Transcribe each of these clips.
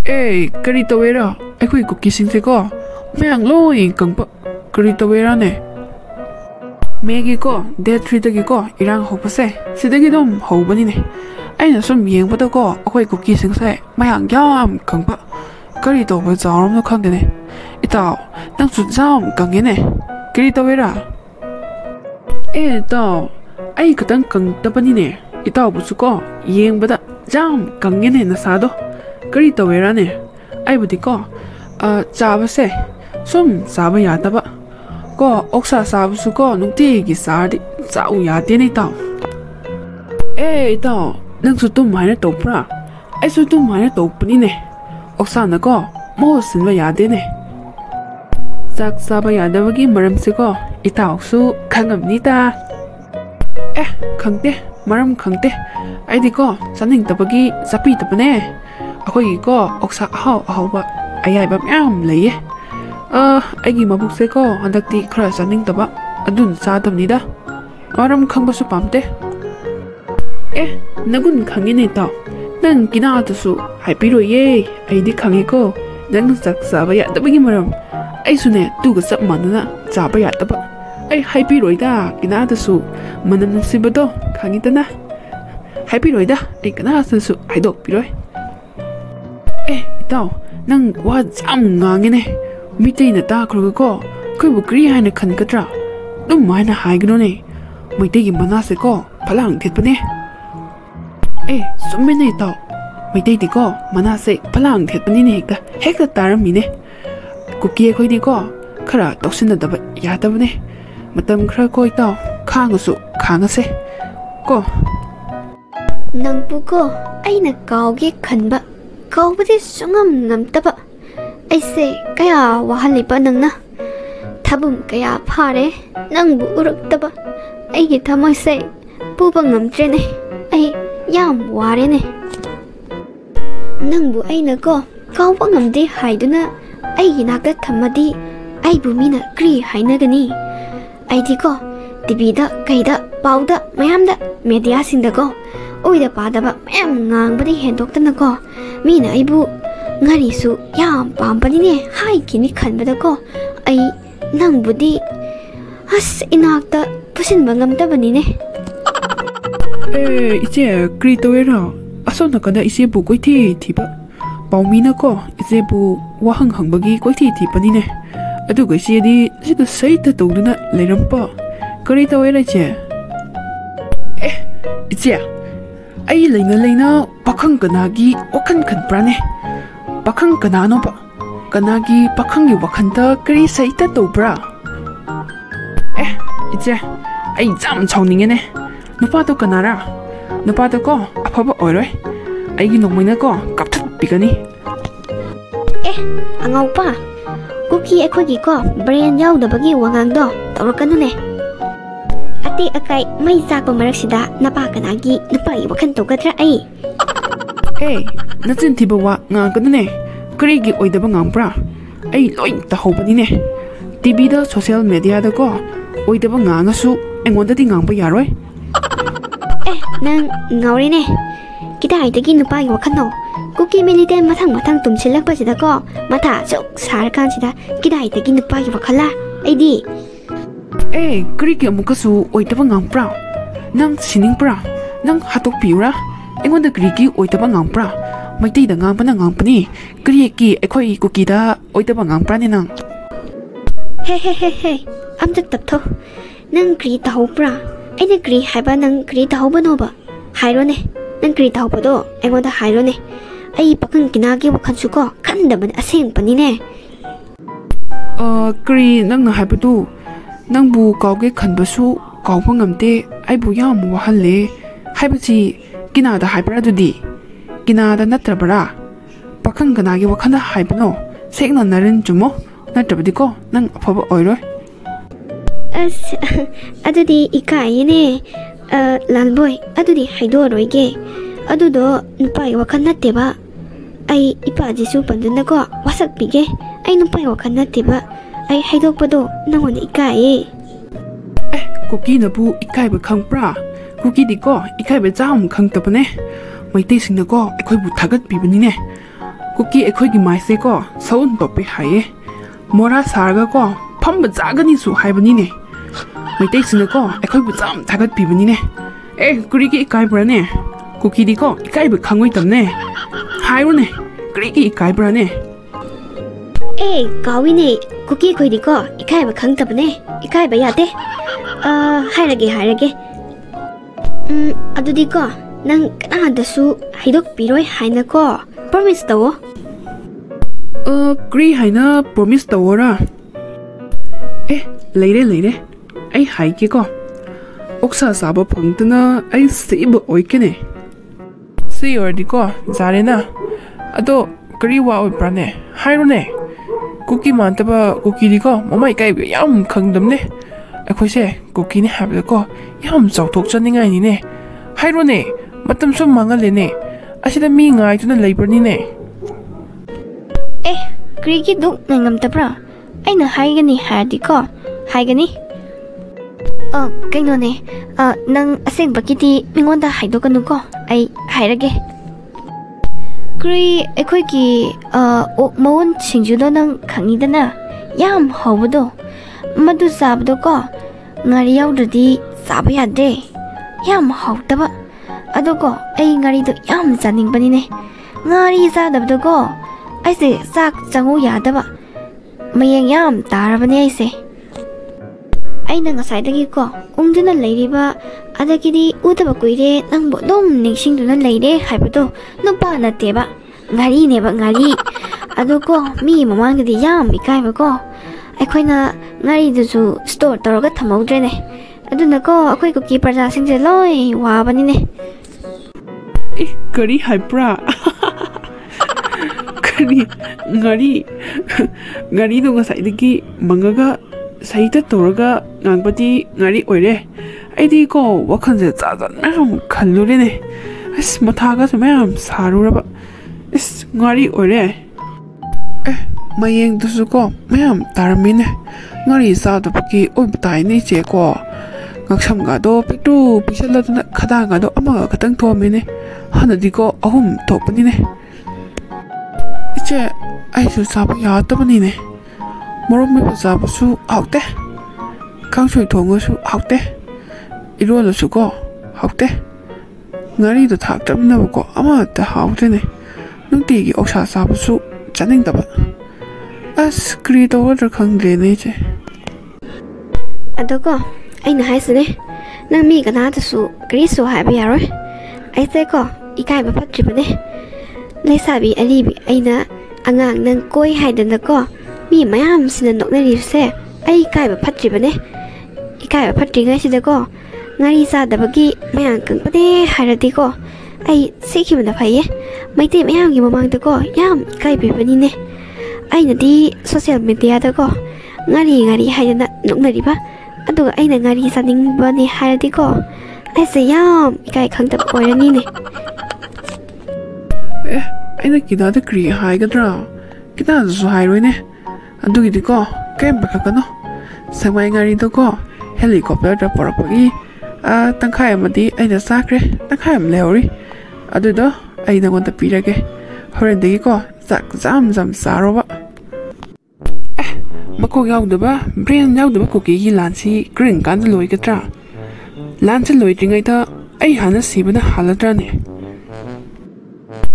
ꯀꯔꯤ ꯇꯧꯋꯦꯔꯥ ꯑꯩꯈꯣꯏ ꯀꯨꯀꯤꯁꯤꯡꯁꯦꯀꯣ ꯃꯌꯥꯡ ꯂꯣꯏ ꯀꯪꯕ ꯀꯔꯤ ꯇꯧꯋꯦꯔꯥꯅꯦ ꯃꯦꯒꯤꯀꯣ ꯗꯦꯠ 3ꯗꯒꯤꯀꯣ ꯏꯔꯥꯡ ꯍꯧꯕꯁꯦ ꯁꯤꯗꯒꯤ ꯑꯗꯨꯝ ꯍꯧꯕꯅꯤꯅꯦ ꯑꯩꯅ ꯁꯨꯝ ꯌꯦꯡꯕꯗꯀꯣ ꯑꯩꯈꯣꯏ ꯀꯨꯀꯤꯁꯤꯡꯁꯦ ꯃꯌꯥꯡ ꯌꯥꯝ ꯀꯪꯕ ꯀꯔꯤ ꯇꯧꯕ ꯆꯥꯎꯔꯝꯅꯣ ꯈꯪꯗꯦꯅꯦ ꯏꯇꯥꯎ ꯅꯪꯁꯨ ꯌꯥꯝ ꯀꯪꯉꯦꯅꯦ ꯀꯔꯤ ꯇꯧꯋꯦꯔꯥ ꯏꯇꯥꯎ ꯑꯩ ꯈꯛꯇꯪ ꯀꯪꯗꯕꯅꯤꯅꯦ ꯏꯇꯥꯎꯕꯨꯁꯨꯀꯣ ꯌꯦꯡꯕꯗ ꯌꯥꯝ ꯀꯪꯉꯦꯅꯦ ꯅꯁꯥꯗꯣ ꯀꯔꯤ ꯇꯧꯋꯦꯔꯥꯅꯦ ꯑꯩꯕꯨꯗꯤꯀꯣ ꯆꯥꯕꯁꯦ ꯁꯨꯝ ꯆꯥꯕ ꯌꯥꯗꯕ ꯀꯣ ꯑꯣꯛꯁꯥ ꯆꯥꯕꯁꯨꯀꯣ ꯅꯨꯡꯇꯤꯒꯤ ꯆꯥꯔꯗꯤ ꯆꯥꯎ ꯌꯥꯗꯦꯅꯦ ꯏꯇꯥꯎ ꯏꯇꯥꯎ ꯅꯪꯁꯨ ꯇꯨꯝꯃꯥꯏꯅ ꯇꯧꯕ꯭ꯔꯥ ꯑꯩꯁꯨ ꯇꯨꯝꯃꯥꯏꯅ ꯇꯧꯕꯅꯤꯅꯦ ꯑꯣꯛꯁꯥꯅꯀꯣ ꯃꯍꯨꯠ ꯁꯤꯟꯕ ꯌꯥꯗꯦꯅꯦ ꯆꯥꯛ ꯆꯥꯕ ꯌꯥꯗꯕꯒꯤ ꯃꯔꯝꯁꯦꯀꯣ ꯏꯇꯥꯎꯁꯨ ꯈꯪꯉꯝꯅꯤꯗ ꯈꯪꯗꯦ ꯃꯔꯝ ꯈꯪꯗꯦ ꯑꯩꯗꯤꯀꯣ ꯆꯥꯅꯤꯡꯗꯕꯒꯤ ꯆꯥꯄꯤꯗꯕꯅꯦ ꯑꯩꯈꯣꯏꯒꯤꯀꯣ ꯑꯣꯛꯁꯥ ꯑꯍꯥꯎꯕ ꯑꯌꯥꯏꯕ ꯃꯌꯥꯝ ꯂꯩꯌꯦ ꯑꯩꯒꯤ ꯃꯕꯨꯛꯁꯦꯀꯣ ꯍꯟꯗꯛꯇꯤ ꯈꯔ ꯆꯥꯅꯤꯡꯗꯕ ꯑꯗꯨꯅ ꯆꯥꯗꯕꯅꯤꯗ ꯃꯔꯝ ꯈꯪꯕꯁꯨ ꯄꯥꯝꯗꯦ ꯅꯒꯨꯟ ꯈꯪꯉꯤꯅꯦ ꯏꯇꯥꯎ ꯅꯪ ꯀꯤꯅꯥꯗꯁꯨ ꯍꯥꯏꯕꯤꯔꯣꯏꯌꯦ ꯑꯩꯗꯤ ꯈꯪꯉꯦꯀꯣ ꯅꯪ ꯆꯥꯛ ꯆꯥꯕ ꯌꯥꯗꯕꯒꯤ ꯃꯔꯝ ꯑꯩꯁꯨꯅꯦ ꯇꯨꯒ ꯆꯞ ꯃꯥꯟꯅꯅ ꯆꯥꯕ ꯌꯥꯗꯕ ꯑꯩ ꯍꯥꯏꯕꯤꯔꯣꯏꯗ ꯀꯤꯅꯥꯗꯁꯨ ꯃꯅꯝ ꯅꯨꯡꯁꯤꯕꯗꯣ ꯈꯪꯉꯤꯗꯅ ꯍꯥꯏꯕꯤꯔꯣꯏꯗ ꯑꯩ ꯀꯅꯥꯗꯁꯨ ꯍꯥꯏꯗꯣꯛꯄꯤꯔꯣꯏ ꯏꯇꯥꯎ ꯅꯪ ꯋꯥ ꯌꯥꯝ ꯉꯥꯡꯉꯦꯅꯦ ꯃꯩꯇꯩꯅ ꯇꯥꯈ꯭ꯔꯒꯀꯣ ꯑꯩꯈꯣꯏꯕꯨ ꯀꯔꯤ ꯍꯥꯏꯅ ꯈꯟꯒꯗ꯭ꯔꯥ ꯑꯗꯨꯝ ꯍꯥꯏꯅ ꯍꯥꯏꯒꯅꯨꯅꯦ ꯃꯩꯇꯩꯒꯤ ꯃꯅꯥꯁꯦꯀꯣ ꯐꯂꯥꯡ ꯊꯦꯠꯄꯅꯦ ꯆꯨꯝꯃꯦꯅꯦ ꯏꯇꯥꯎ ꯃꯩꯇꯩꯗꯤꯀꯣ ꯃꯅꯥꯁꯦ ꯐꯂꯥꯡ ꯊꯦꯠꯄꯅꯤꯅꯦ ꯍꯦꯛꯇ ꯇꯥꯔꯝꯃꯤꯅꯦ ꯀꯨꯀꯤ ꯑꯩꯈꯣꯏꯗꯤꯀꯣ ꯈꯔ ꯇꯧꯁꯤꯟꯅꯗꯕ ꯌꯥꯗꯕꯅꯦ ꯃꯇꯝꯈꯔ ꯀꯣ ꯏꯇꯥꯎ ꯈꯥꯡꯉꯁꯨ ꯈꯥꯡꯉꯁꯦ ꯀꯣ ꯅꯪꯕꯨꯀꯣ ꯑꯩꯅ ꯀꯥꯎꯒꯦ ꯈꯟꯕ ꯀꯥꯎꯕꯗꯤ ꯁꯨꯡꯉꯝ ꯉꯝꯗꯕ ꯑꯩꯁꯦ ꯀꯌꯥ ꯋꯥꯍꯜꯂꯤꯕ ꯅꯪꯅ ꯊꯥꯕꯨꯝ ꯀꯌꯥ ꯐꯥꯔꯦ ꯅꯪꯕꯨ ꯎꯔꯛꯇꯕ ꯑꯩꯒꯤ ꯊꯃꯣꯏꯁꯦ ꯄꯨꯕ ꯉꯝꯗ꯭ꯔꯦꯅꯦ ꯑꯩ ꯌꯥꯝ ꯋꯥꯔꯦꯅꯦ ꯅꯪꯕꯨ ꯑꯩꯅꯀꯣ ꯀꯥꯎꯕ ꯉꯝꯗꯦ ꯍꯥꯏꯗꯨꯅ ꯑꯩꯒꯤ ꯅꯥꯛꯇ ꯊꯝꯃꯗꯤ ꯑꯩꯕꯨ ꯃꯤꯅ ꯀꯔꯤ ꯍꯥꯏꯅꯒꯅꯤ ꯑꯩꯗꯤꯀꯣ ꯇꯤꯚꯤꯗ ꯀꯩꯗ ꯄꯥꯎꯗ ꯃꯌꯥꯝꯗ ꯃꯦꯗꯤꯌꯥꯁꯤꯡꯗꯀꯣ ꯑꯣꯏꯗ ꯄꯥꯗꯕ ꯃꯌꯥꯝ ꯉꯥꯡꯕꯗꯤ ꯍꯦꯟꯗꯣꯛꯇꯅꯀꯣ ꯃꯤꯅ ꯑꯩꯕꯨ ꯉꯥꯔꯤꯁꯨ ꯌꯥꯝ ꯄꯥꯝꯕꯅꯤꯅꯦ ꯍꯥꯏꯈꯤꯅꯤ ꯈꯟꯕꯗꯀꯣ ꯑꯩ ꯅꯪꯕꯨꯗꯤ ꯏꯅꯥꯛꯇ ꯄꯨꯁꯤꯟꯕ ꯉꯝꯗꯕꯅꯤꯅꯦ ꯏꯆꯦ ꯀꯔꯤ ꯇꯧꯋꯦꯔꯥ ꯑꯁꯣꯝ ꯅꯥꯀꯟꯗ ꯏꯆꯦꯕꯨ ꯀꯣꯏꯊꯤ ꯊꯤꯕ ꯄꯥꯎꯃꯤꯅꯀꯣ ꯏꯆꯦꯕꯨ ꯋꯥꯍꯪ ꯍꯪꯕꯒꯤ ꯀꯣꯏꯊꯤ ꯊꯤꯕꯅꯤꯅꯦ ꯑꯗꯨꯒ ꯏꯆꯦꯗꯤ ꯁꯤꯗ ꯁꯩꯇ ꯇꯧꯗꯨꯅ ꯂꯩꯔꯝꯕ ꯀꯔꯤ ꯇꯧꯋꯦꯔꯥ ꯏꯆꯦ ꯏꯆꯦ ꯑꯩ ꯂꯩꯅ ꯄꯥꯈꯪ ꯀꯅꯥꯒꯤ ꯋꯥꯈꯜ ꯈꯟꯕ꯭ꯔꯥꯅꯦ ꯄꯥꯈꯪ ꯀꯅꯥꯅꯣꯕ ꯀꯅꯥꯒꯤ ꯄꯥꯈꯪꯒꯤ ꯋꯥꯈꯜꯗ ꯀꯔꯤ ꯁꯩꯇ ꯇꯧꯕ꯭ꯔꯥ ꯏꯆꯦ ꯑꯩ ꯌꯥꯝ ꯁꯥꯎꯅꯤꯡꯉꯦꯅꯦ ꯅꯨꯄꯥꯗꯣ ꯀꯅꯥꯔꯥ ꯅꯨꯄꯥꯗꯣꯀꯣ ꯑꯐꯕ ꯑꯣꯏꯔꯣꯏ ꯑꯩꯒꯤ ꯅꯣꯡꯃꯩꯅꯀꯣ ꯀꯥꯞꯊꯠꯄꯤꯒꯅꯤ ꯑꯉꯥꯎꯄꯥ ꯀꯨꯀꯤ ꯑꯩꯈꯣꯏꯒꯤꯀꯣ ꯕ꯭ꯔꯦꯟ ꯌꯥꯎꯗꯕꯒꯤ ꯋꯥꯉꯥꯡꯗꯣ ꯇꯧꯔꯛꯀꯅꯨꯅꯦ ꯑꯇꯦꯛ ꯑꯀꯥꯏ ꯃꯩ ꯆꯥꯛꯄ ꯃꯔꯛꯁꯤꯗ ꯅꯄꯥ ꯀꯅꯥꯒꯤ ꯅꯨꯄꯥꯒꯤ ꯋꯥꯈꯜ ꯇꯧꯒꯗ꯭ꯔꯥ ꯅꯆꯤꯟ ꯊꯤꯕ ꯋꯥ ꯉꯥꯡꯒꯅꯨꯅꯦ ꯀꯔꯤꯒꯤ ꯑꯣꯏꯗꯕ ꯉꯥꯡꯕ꯭ꯔꯥ ꯑꯩ ꯂꯣꯏ ꯇꯥꯍꯧꯕꯅꯤꯅꯦ ꯇꯤꯚꯤꯗ ꯁꯣꯁꯤꯌꯦꯜ ꯃꯦꯗꯤꯌꯥꯗꯀꯣ ꯑꯣꯏꯗꯕ ꯉꯥꯡꯉꯁꯨ ꯑꯩꯉꯣꯟꯗꯗꯤ ꯉꯥꯡꯕ ꯌꯥꯔꯣꯏ ꯅꯪ ꯉꯥꯎꯔꯦꯅꯦ ꯀꯗꯥꯏꯗꯒꯤ ꯅꯨꯄꯥꯒꯤ ꯋꯥꯈꯜꯅꯣ ꯀꯨꯀꯤ ꯃꯤꯂꯤꯇꯦꯟ ꯃꯊꯪ ꯇꯨꯝꯁꯤꯜꯂꯛꯄꯁꯤꯗꯀꯣ ꯃꯊꯥ ꯑꯁꯨꯛ ꯁꯥꯔꯀꯥꯟꯁꯤꯗ ꯀꯗꯥꯏꯗꯒꯤ ꯅꯨꯄꯥꯒꯤ ꯋꯥꯈꯜꯂ ꯑꯩꯗꯤ ꯀꯔꯤꯒꯤ ꯑꯃꯨꯛꯀꯁꯨ ꯑꯣꯏꯗꯕ ꯉꯥꯡꯕ꯭ꯔꯥ ꯅꯪ ꯁꯤꯅꯤꯡꯕ꯭ꯔꯥ ꯅꯪ ꯍꯥꯠꯇꯣꯛꯄꯤꯌꯨꯔꯥ ꯑꯩꯉꯣꯟꯗ ꯀꯔꯤꯒꯤ ꯑꯣꯏꯗꯕ ꯉꯥꯡꯕ꯭ꯔꯥ ꯃꯩꯇꯩꯗ ꯉꯥꯡꯕꯅ ꯉꯥꯡꯕꯅꯤ ꯀꯔꯤꯒꯤ ꯑꯩꯈꯣꯏ ꯀꯨꯀꯤꯗ ꯑꯣꯏꯗꯕ ꯉꯥꯡꯕ꯭ꯔꯥꯅꯦ ꯅꯪ ꯍꯦ ꯑꯝꯇ ꯇꯞꯊꯣ ꯅꯪ ꯀꯔꯤ ꯇꯧꯍꯧꯕ꯭ꯔꯥ ꯑꯩꯅ ꯀꯔꯤ ꯍꯥꯏꯕ ꯅꯪ ꯀꯔꯤ ꯇꯧꯍꯧꯕꯅꯣꯕ ꯍꯥꯏꯔꯣꯅꯦ ꯅꯪ ꯀꯔꯤ ꯇꯧꯍꯧꯕꯗꯣ ꯑꯩꯉꯣꯟꯗ ꯍꯥꯏꯔꯣꯅꯦ ꯑꯩ ꯄꯥꯈꯪ ꯀꯤꯅꯥꯒꯤ ꯋꯥꯈꯜꯁꯨꯀꯣ ꯈꯟꯗꯕꯅ ꯑꯁꯦꯡꯕꯅꯤꯅꯦ ꯀꯔꯤ ꯅꯪꯅ ꯍꯥꯏꯕꯗꯨ ꯅꯪꯕꯨ ꯀꯥꯎꯒꯦ ꯈꯟꯕꯁꯨ ꯀꯥꯎꯕ ꯉꯝꯗꯦ ꯑꯩꯕꯨ ꯌꯥꯝ ꯋꯥꯍꯜꯂꯦ ꯍꯥꯏꯕꯁꯤ ꯀꯤꯅꯥꯗ ꯍꯥꯏꯕ꯭ꯔꯥ ꯑꯗꯨꯗꯤ ꯀꯤꯅꯥꯗ ꯅꯠꯇ꯭ꯔꯕꯔꯥ ꯄꯥꯈꯪ ꯀꯅꯥꯒꯤ ꯋꯥꯈꯜꯗ ꯍꯥꯏꯕꯅꯣ ꯁꯦꯡꯅ ꯅꯔꯤꯟ ꯆꯨꯝꯃꯣ ꯅꯠꯇ꯭ꯔꯕꯗꯤꯀꯣ ꯅꯪ ꯑꯐꯕ ꯑꯣꯏꯔꯣꯏ ꯑꯗꯨꯗꯤ ꯏꯀꯥꯏꯌꯦꯅꯦ ꯂꯥꯜꯕꯣꯏ ꯑꯗꯨꯗꯤ ꯍꯥꯏꯗꯣꯛꯑꯔꯣꯏꯒꯦ ꯑꯗꯨꯗꯣ ꯅꯨꯄꯥꯒꯤ ꯋꯥꯈꯜ ꯅꯠꯇꯦꯕ ꯑꯩ ꯏꯄꯥꯖꯤꯁꯨ ꯄꯟꯗꯨꯅꯀꯣ ꯋꯥꯁꯛꯄꯤꯒꯦ ꯑꯩ ꯅꯨꯄꯥꯒꯤ ꯋꯥꯈꯜ ꯅꯠꯇꯦꯕ ꯑꯩ ꯍꯥꯏꯗꯣꯛꯄꯗꯣ ꯅꯪꯉꯣꯟꯗ ꯏꯀꯥꯏꯌꯦ ꯀꯨꯀꯤꯅꯕꯨ ꯏꯀꯥꯏꯕ ꯈꯪꯕ꯭ꯔꯥ ꯀꯨꯀꯤꯗꯤꯀꯣ ꯏꯀꯥꯏꯕ ꯆꯥꯝ ꯈꯪꯗꯕꯅꯦ ꯃꯩꯇꯩꯁꯤꯡꯅꯀꯣ ꯑꯩꯈꯣꯏꯕꯨ ꯊꯥꯒꯠꯄꯤꯕꯅꯤꯅꯦ कुकी अखोगी माइसे को सौन तोपे हाये मोरा सारगा को फम जागनी सु हाइबनीने मैते सिन को अखोई बुजाम थागत पिबनीने ए कुरी की इकाई ब्राने कुकी दी को इकाई बे खंगोई तमने हाइरोने कुरी की इकाई ब्राने ए काविने कुकी कोई दी को इकाई बे खंग तबने इकाई बे याते हाइरगे अदुदी को नंग कनादसु हाइदोक पिरोय हाइना को प्रॉमिस तवो क्री हाइना प्रॉमिस तवोरा ए लेरे आई हाइके को ओक्सा साबा फंगतना आई सेब ओइकेने से ओरदी को जारेना अदो करी वा ओइब्राने हाइरोने कुकी मानतबा कुकी दी को ममाई काई याम खंगदमने अखोइसे कुकी ने हाबदा को याम चौथोक चनिंगाइनिने हाइरोने मतम सु मांगलेने असिदा मी ngaituna leibrani ए क्रीगी दुक नंगम तब्रा आइना हाइगनी हादी को हाइगनी कइनो ने नंग असेंग बकिति मिंगोंदा हाइदोकनु को आई हाइरगे क्री एखोई की मोन सिंजुदो नंग खंगीदना याम हौबदो मदु साबदो को ngari yaudadi sabu yade yam hautaba adugo ai ngari do yam janingbani ne ngari sadabdo go aise sak changu yadaba mayeng yam tarabani aise aina ngasai dagi ko ungduna leiriba adagidi udaba kuire nangbo dom ningsingduna leire haibado nupa na teba ngari neba ngari adugo mi mamangdi yam ikaiba ko अखोइना ngari दुसु store तौरगा थमौद्रेने अदुना को अखोइ को की प्रजा सिंजे लोइ वाबनिने ए करी हाइप्रा करी ngari do ngasai digi mangaga saita तौरगा ngangbati ngari oire aidi ko wakhanje chaja nam khallurene as mathaga samam saruraba is ngari oire mayeng dusu ko mayam tarmine ngari sa do ki oi butai nei che ko ngaksam ga do pitu pisala da khada ga do ama katang tho mene hana di ko ahum thopani ne iche ai su sa ba ya ta bani ne morom me sa ba su haute kang sui thong su haute iro lo su ko haute ngari do thak tam na ko ama ta haute ne nungti gi oksa sa ba su chaning da ba as credo order khangde ne che adogo aina haisune nang mi kana ta su kriso ha ba yaro ai se ko ikai ba patri bane leisabi alibi aina angang nang koi haidana ko mi mayam sina nokna ri se ai kai ba patri bane ikai ba patri ngai sida ko ngari sa da bagi mayang kang pade harati ko ai sikhi bana phaiye maite mayam gi mamang da ko yam ikai bi bani ne aina di social media da ko ngari haidana nokna ri ba aduga aina ngari saning bani harati ko ai se yam ikai khang ta poirani ne aina kida da kri hai gadra kida zu hai roi ne adugi di ko kem ba ka no samai ngari do ko helicopter da porapagi tangkhai amadi aina sakre tangkhai am leori adu do aina gon ta pirage horen de ko sak jam saroba mako yaudaba brain yaudaba ko ki lansi green kan loi gatra lansi loi ringai ta ai hana sibana haladra ne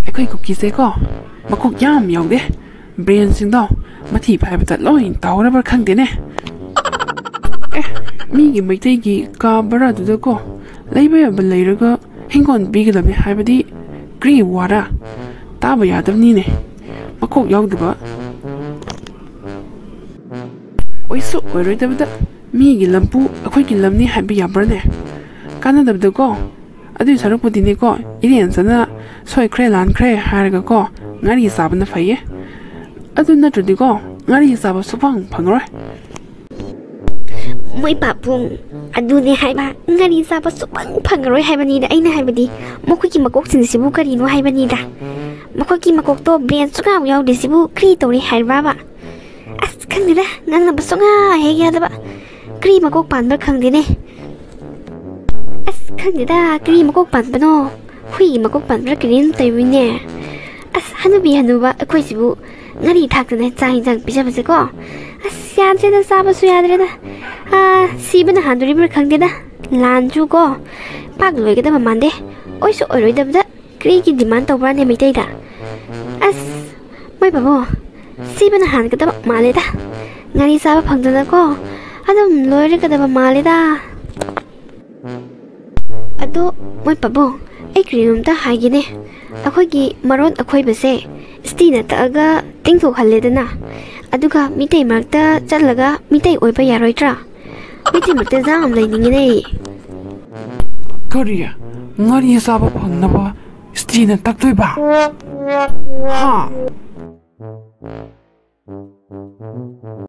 akai ko ki se ko mako yam yaude brain sing do mathi phai ba ta loin tawra bar khang de ne mi gi mai tai gi ka bara du ko leiba ba leiraga hingon bi gi da me haibadi green wara ta ba yadam ni ne mako yaudaba oisu oiroi dabda mi gi lampu akhoi gi lamni habi yabrane kana dabda ko adu sarupudi ne ko irian sana soi khre lan khre harga ko ngari sabna phaiye adu na trudi ko ngari sab supang phangroi moi papung adu ne haiba ngari sab supang phangroi haibani da aina haibadi mokoi ki makok sin sibu kari no haibani da mokoi ki makok to brain suka yaw de sibu kri tori haiba ba as khangdira nang na basonga hege adaba kri makok pan bar khangdine as khangdira kri makok pan bano hui makok pan bar krin taiwine ꯑꯁ ꯍꯅꯨꯕꯤ ꯍꯅꯨꯕ ꯑꯩꯈꯣꯏꯁꯤꯕꯨ ꯉꯥꯔꯤ ꯊꯥꯛꯇꯅ ꯆꯥꯛ ꯏꯟꯖꯥꯡ ꯄꯤꯖꯕꯁꯦꯀꯣ ꯑꯁ ꯌꯥꯗ꯭ꯔꯦꯗ ꯆꯥꯕꯁꯨ ꯌꯥꯗ꯭ꯔꯦꯗ ꯁꯤꯕꯅ ꯍꯥꯟꯗꯣꯔꯤꯕ꯭ꯔꯥ ꯈꯪꯗꯦꯗ ꯂꯥꯟꯁꯨ ꯀꯣ ꯄꯥꯛ ꯂꯣꯏꯒꯗꯕ ꯃꯥꯟꯗꯦ ꯑꯣꯏꯁꯨ ꯑꯣꯏꯔꯣꯏꯗꯕꯗ ꯀꯔꯤꯒꯤ ꯗꯤꯃꯥꯟ ꯇꯧꯕ꯭ꯔꯥꯅꯦ ꯃꯩꯇꯩꯗ ꯑꯁ ꯃꯣꯏ ꯄꯥꯕꯨꯡ ꯁꯤꯕꯅ ꯍꯥꯟꯒꯗꯕ ꯃꯥꯜꯂꯦꯗ ꯉꯥꯔꯤ ꯆꯥꯕ ꯐꯪꯗꯅꯀꯣ ꯑꯗꯨꯝ ꯂꯣꯏꯔꯒꯗꯕ ꯃꯥꯜꯂꯦꯗ ꯑꯗꯣ ꯃꯣꯏ ꯄꯥꯕꯨꯡ ꯑꯩ ꯀꯔꯤꯅꯣꯝꯇ ꯍꯥꯏꯒꯦꯅꯦ ꯑꯩꯈꯣꯏꯒꯤ ꯃꯔꯣꯟ ꯑꯈꯣꯏꯕꯁꯦ ꯁ꯭ꯇꯤꯅ ꯇꯛꯑꯒ ꯇꯤꯡꯊꯣꯛꯍꯜꯂꯦꯗꯅ ꯑꯗꯨꯒ ꯃꯤꯇꯩ ꯃꯔꯛꯇ ꯆꯠꯂꯒ ꯃꯤꯇꯩ ꯑꯣꯏꯕ ꯌꯥꯔꯣꯏꯗ꯭ꯔꯥ ꯃꯤꯇꯩ ꯃꯔꯛꯇ ꯖꯥꯝ ꯑꯃ ꯂꯩꯅꯤꯡꯉꯤꯅꯦ ꯀꯔꯤ ꯉꯥꯔꯤ ꯆꯥꯕ ꯐꯪꯅꯕ ꯁ꯭ꯇꯤꯅ ꯇꯛꯇꯣꯏꯕ ꯍꯥ